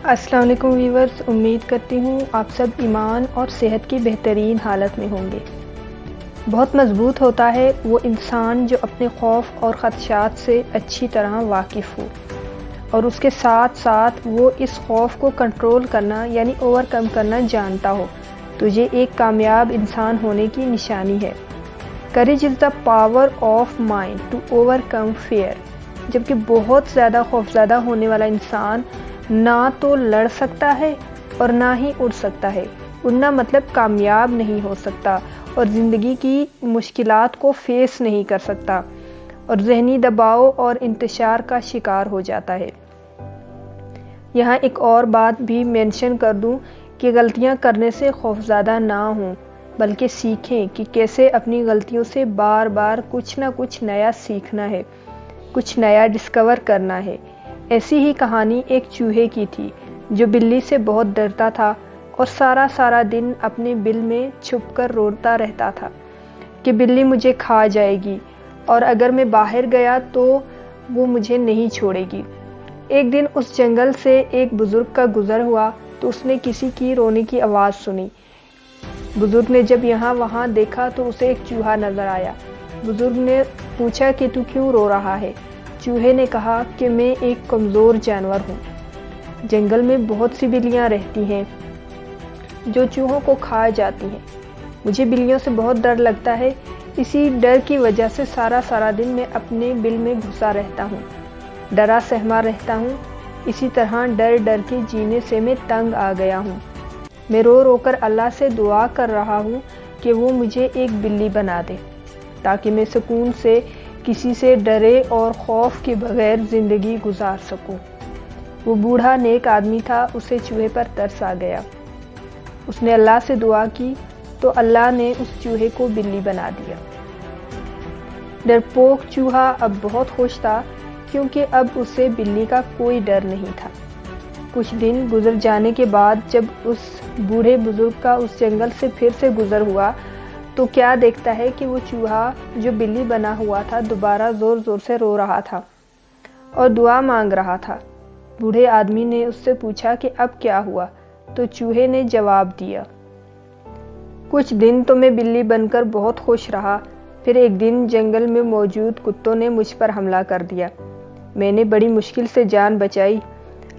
السلام علیکم ویورز، امید کرتی ہوں آپ سب ایمان اور صحت کی بہترین حالت میں ہوں گے۔ بہت مضبوط ہوتا ہے وہ انسان جو اپنے خوف اور خدشات سے اچھی طرح واقف ہو اور اس کے ساتھ ساتھ وہ اس خوف کو کنٹرول کرنا یعنی اوور کم کرنا جانتا ہو تو یہ ایک کامیاب انسان ہونے کی نشانی ہے۔ Courage is the power of mind to overcome fear. جبکہ بہت زیادہ خوفزدہ ہونے والا انسان نہ تو لڑ سکتا ہے اور نہ ہی اڑ سکتا ہے، اڑنا مطلب کامیاب نہیں ہو سکتا اور زندگی کی مشکلات کو فیس نہیں کر سکتا اور ذہنی دباؤ اور انتشار کا شکار ہو جاتا ہے۔ یہاں ایک اور بات بھی مینشن کر دوں کہ غلطیاں کرنے سے خوفزدہ نہ ہوں بلکہ سیکھیں کہ کیسے اپنی غلطیوں سے بار بار کچھ نہ کچھ نیا سیکھنا ہے، کچھ نیا ڈسکور کرنا ہے۔ ایسی ہی کہانی ایک چوہے کی تھی جو بلی سے بہت ڈرتا تھا اور سارا دن اپنے بل میں چھپ کر روتا رہتا تھا کہ بلی مجھے کھا جائے گی اور اگر میں باہر گیا تو وہ مجھے نہیں چھوڑے گی۔ ایک دن اس جنگل سے ایک بزرگ کا گزر ہوا تو اس نے کسی کی رونے کی آواز سنی۔ بزرگ نے جب یہاں وہاں دیکھا تو اسے ایک چوہا نظر آیا۔ بزرگ نے پوچھا کہ تو کیوں رو رہا ہے؟ چوہے نے کہا کہ میں ایک کمزور جانور ہوں۔ جنگل میں بہت سی بلیاں رہتی ہیں جو چوہوں کو کھا جاتی ہیں۔ مجھے بلیوں سے بہت ڈر لگتا ہے، اسی ڈر کی وجہ سے سارا دن میں اپنے بل میں گھسا رہتا ہوں، ڈرا سہما رہتا ہوں۔ اسی طرح ڈر کے جینے سے میں تنگ آ گیا ہوں۔ میں رو کر اللہ سے دعا کر رہا ہوں کہ وہ مجھے ایک بلی بنا دے تاکہ میں سکون سے کسی سے ڈرے اور خوف کے بغیر زندگی گزار سکوں۔ وہ بوڑھا نیک آدمی تھا، اسے چوہے پر ترس آ گیا۔ اس نے اللہ سے دعا کی تو اللہ نے اس چوہے کو بلی بنا دیا۔ ڈرپوک چوہا اب بہت خوش تھا کیونکہ اب اسے بلی کا کوئی ڈر نہیں تھا۔ کچھ دن گزر جانے کے بعد جب اس بوڑھے بزرگ کا اس جنگل سے پھر سے گزر ہوا تو کیا دیکھتا ہے کہ وہ چوہا جو بلی بنا ہوا تھا دوبارہ زور سے رو رہا تھا اور دعا مانگ رہا تھا۔ بوڑھے آدمی نے اس سے پوچھا کہ اب کیا ہوا تو چوہے نے جواب دیا، کچھ دن تو میں بلی بن کر بہت خوش رہا، پھر ایک دن جنگل میں موجود کتوں نے مجھ پر حملہ کر دیا۔ میں نے بڑی مشکل سے جان بچائی،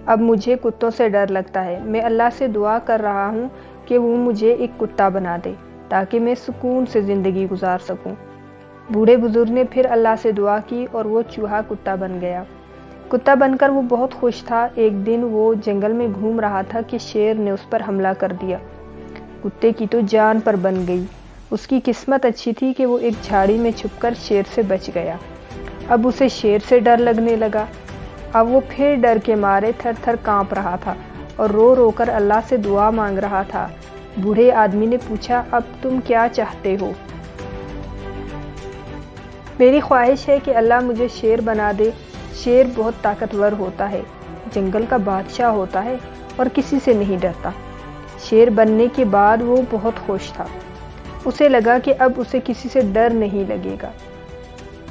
اب مجھے کتوں سے ڈر لگتا ہے۔ میں اللہ سے دعا کر رہا ہوں کہ وہ مجھے ایک کتا بنا دے تاکہ میں سکون سے زندگی گزار سکوں۔ بوڑھے بزرگ نے پھر اللہ سے دعا کی اور وہ چوہا کتا بن گیا۔ کتا بن کر وہ بہت خوش تھا۔ ایک دن وہ جنگل میں گھوم رہا تھا کہ شیر نے اس پر حملہ کر دیا۔ کتے کی تو جان پر بن گئی۔ اس کی قسمت اچھی تھی کہ وہ ایک جھاڑی میں چھپ کر شیر سے بچ گیا۔ اب اسے شیر سے ڈر لگنے لگا۔ اب وہ پھر ڈر کے مارے تھر کانپ رہا تھا اور رو کر اللہ سے دعا مانگ رہا تھا۔ بوڑھے آدمی نے پوچھا، اب تم کیا چاہتے ہو؟ میری خواہش ہے کہ اللہ مجھے شیر بنا دے۔ شیر بہت طاقتور ہوتا ہے، جنگل کا بادشاہ ہوتا ہے اور کسی سے نہیں ڈرتا۔ شیر بننے کے بعد وہ بہت خوش تھا۔ اسے لگا کہ اب اسے کسی سے ڈر نہیں لگے گا۔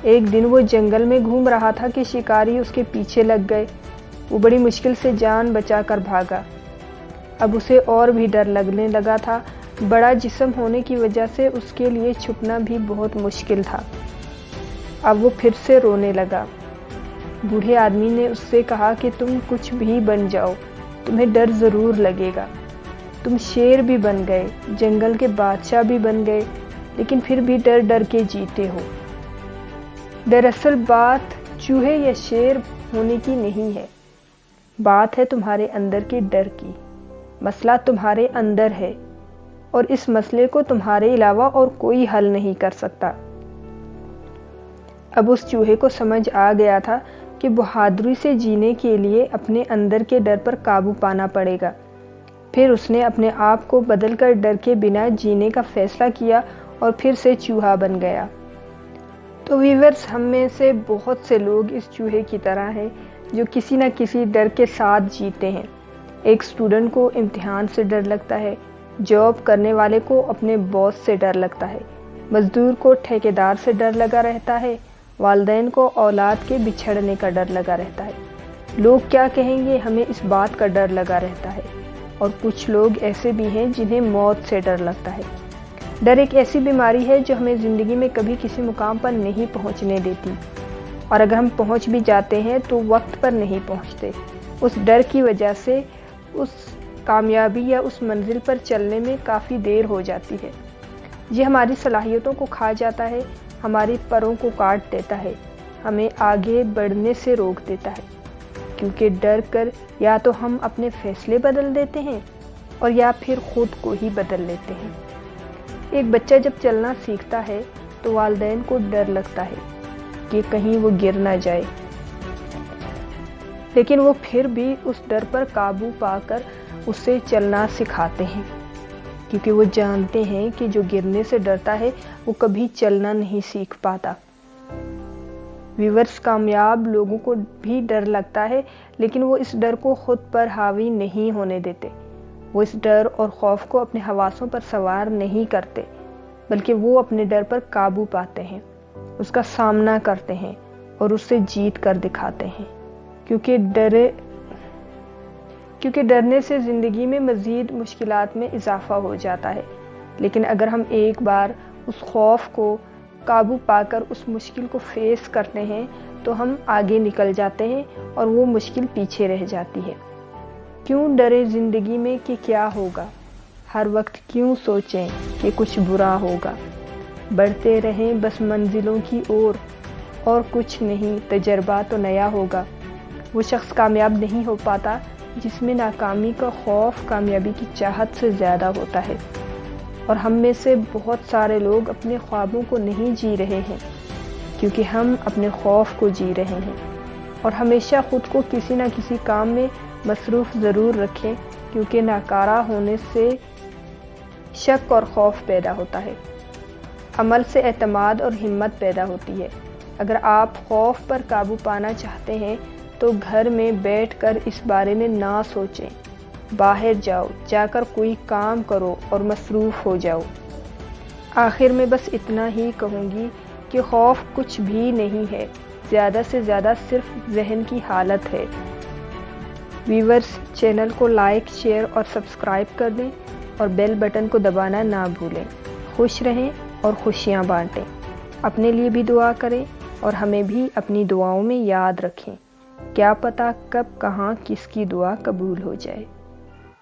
ایک دن وہ جنگل میں گھوم رہا تھا کہ شکاری اس کے پیچھے لگ گئے۔ وہ بڑی مشکل سے جان بچا کر بھاگا۔ اب اسے اور بھی ڈر لگنے لگا تھا۔ بڑا جسم ہونے کی وجہ سے اس کے لیے چھپنا بھی بہت مشکل تھا۔ اب وہ پھر سے رونے لگا۔ بوڑھے آدمی نے اس سے کہا کہ تم کچھ بھی بن جاؤ، تمہیں ڈر ضرور لگے گا۔ تم شیر بھی بن گئے، جنگل کے بادشاہ بھی بن گئے، لیکن پھر بھی ڈر کے جیتے ہو۔ دراصل بات چوہے یا شیر ہونے کی نہیں ہے، بات ہے تمہارے اندر کے ڈر کی۔ مسئلہ تمہارے اندر ہے اور اس مسئلے کو تمہارے علاوہ اور کوئی حل نہیں کر سکتا۔ اب اس چوہے کو سمجھ آ گیا تھا کہ بہادری سے جینے کے لیے اپنے اندر کے ڈر پر قابو پانا پڑے گا۔ پھر اس نے اپنے آپ کو بدل کر ڈر کے بنا جینے کا فیصلہ کیا اور پھر سے چوہا بن گیا۔ تو ویورز، ہم میں سے بہت سے لوگ اس چوہے کی طرح ہیں جو کسی نہ کسی ڈر کے ساتھ جیتے ہیں۔ ایک اسٹوڈنٹ کو امتحان سے ڈر لگتا ہے، جاب کرنے والے کو اپنے باس سے ڈر لگتا ہے، مزدور کو ٹھیکیدار سے ڈر لگا رہتا ہے، والدین کو اولاد کے بچھڑنے کا ڈر لگا رہتا ہے۔ لوگ کیا کہیں گے ہمیں اس بات کا ڈر لگا رہتا ہے، اور کچھ لوگ ایسے بھی ہیں جنہیں موت سے ڈر لگتا ہے۔ ڈر ایک ایسی بیماری ہے جو ہمیں زندگی میں کبھی کسی مقام پر نہیں پہنچنے دیتی، اور اگر ہم پہنچ بھی جاتے ہیں تو وقت پر نہیں پہنچتے۔ اس ڈر کی وجہ سے اس کامیابی یا اس منزل پر چلنے میں کافی دیر ہو جاتی ہے۔ یہ ہماری صلاحیتوں کو کھا جاتا ہے، ہماری پروں کو کاٹ دیتا ہے، ہمیں آگے بڑھنے سے روک دیتا ہے، کیونکہ ڈر کر یا تو ہم اپنے فیصلے بدل دیتے ہیں اور یا پھر خود کو ہی بدل لیتے ہیں۔ ایک بچہ جب چلنا سیکھتا ہے تو والدین کو ڈر لگتا ہے کہ کہیں وہ گر نہ جائے، لیکن وہ پھر بھی اس ڈر پر قابو پا کر اسے چلنا سکھاتے ہیں، کیونکہ وہ جانتے ہیں کہ جو گرنے سے ڈرتا ہے وہ کبھی چلنا نہیں سیکھ پاتا۔ ویورز، کامیاب لوگوں کو بھی ڈر لگتا ہے، لیکن وہ اس ڈر کو خود پر حاوی نہیں ہونے دیتے۔ وہ اس ڈر اور خوف کو اپنے حواسوں پر سوار نہیں کرتے، بلکہ وہ اپنے ڈر پر قابو پاتے ہیں، اس کا سامنا کرتے ہیں اور اس سے جیت کر دکھاتے ہیں، کیونکہ ڈرنے سے زندگی میں مزید مشکلات میں اضافہ ہو جاتا ہے۔ لیکن اگر ہم ایک بار اس خوف کو قابو پا کر اس مشکل کو فیس کرتے ہیں تو ہم آگے نکل جاتے ہیں اور وہ مشکل پیچھے رہ جاتی ہے۔ کیوں ڈرے زندگی میں کہ کیا ہوگا؟ ہر وقت کیوں سوچیں کہ کچھ برا ہوگا؟ بڑھتے رہیں بس منزلوں کی اور کچھ نہیں، تجربہ تو نیا ہوگا۔ وہ شخص کامیاب نہیں ہو پاتا جس میں ناکامی کا خوف کامیابی کی چاہت سے زیادہ ہوتا ہے، اور ہم میں سے بہت سارے لوگ اپنے خوابوں کو نہیں جی رہے ہیں کیونکہ ہم اپنے خوف کو جی رہے ہیں۔ اور ہمیشہ خود کو کسی نہ کسی کام میں مصروف ضرور رکھیں، کیونکہ ناکارہ ہونے سے شک اور خوف پیدا ہوتا ہے، عمل سے اعتماد اور ہمت پیدا ہوتی ہے۔ اگر آپ خوف پر قابو پانا چاہتے ہیں تو گھر میں بیٹھ کر اس بارے میں نہ سوچیں، باہر جاؤ، جا کر کوئی کام کرو اور مصروف ہو جاؤ۔ آخر میں بس اتنا ہی کہوں گی کہ خوف کچھ بھی نہیں ہے، زیادہ سے زیادہ صرف ذہن کی حالت ہے۔ ویورز، چینل کو لائک، شیئر اور سبسکرائب کر دیں اور بیل بٹن کو دبانا نہ بھولیں۔ خوش رہیں اور خوشیاں بانٹیں۔ اپنے لیے بھی دعا کریں اور ہمیں بھی اپنی دعاؤں میں یاد رکھیں۔ کیا پتہ کب کہاں کس کی دعا قبول ہو جائے۔